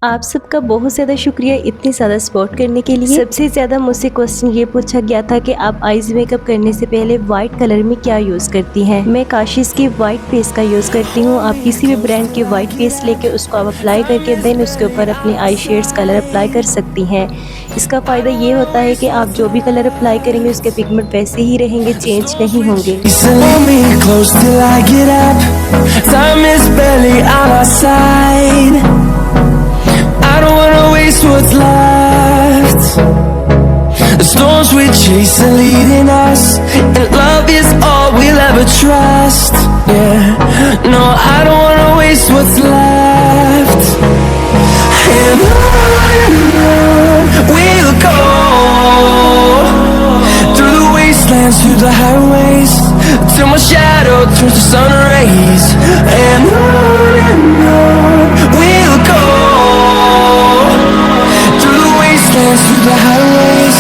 آپ سب کا بہت زیادہ شکریہ اتنی زیادہ سپورٹ کرنے کے لیے۔ سب سے زیادہ مجھ سے کوسچن یہ پوچھا گیا تھا کہ آپ آئیز میک اپ کرنے سے پہلے وائٹ کلر میں کیا یوز کرتی ہیں۔ میں کاشیز کی وائٹ پیس کا یوز کرتی ہوں۔ آپ کسی بھی برانڈ کی وائٹ پیس لے کے اس کو آپ اپلائی کر کے دین اس کے اوپر اپنے آئی شیڈز کلر اپلائی کر سکتی ہیں۔ اس کا فائدہ یہ ہوتا ہے کہ آپ جو بھی کلر اپلائی کریں گے اس کے پگمنٹ ویسے ہی رہیں گے، چینج نہیں ہوں گے۔ I don't wanna waste what's left. The storms we chase are leading us, and love is all we'll ever trust. Yeah, no, I don't wanna waste what's left. And on we'll go, through the wastelands, through the highways, till my shadow turns to sun rays. And on we'll go, through the highways,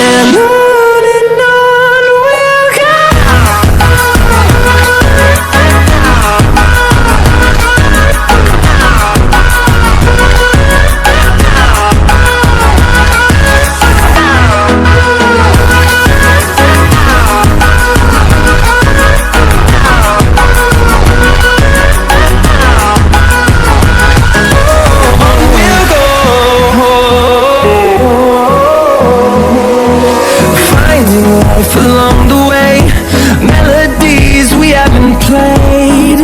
and on we'll go. Along the way, melodies we haven't played.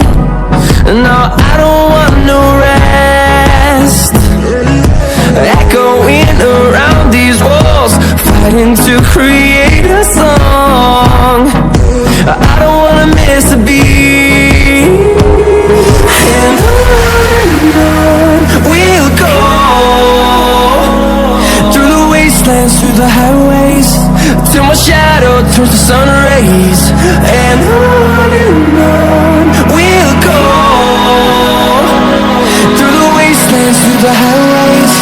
No, I don't want no rest. Echoing around these walls, fighting to create a song. I don't wanna miss a beat. And on we'll go, through the wastelands, through the highways, till my shadow turns to sun rays. And on we'll go, through the wastelands, through the highways,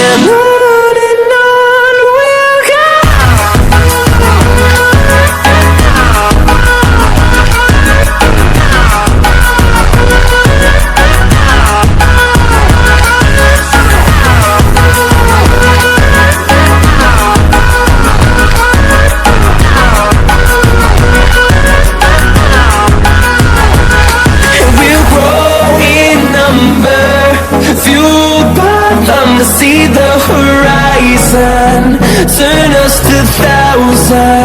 and on we'll go. See the horizon, turn us to thousands.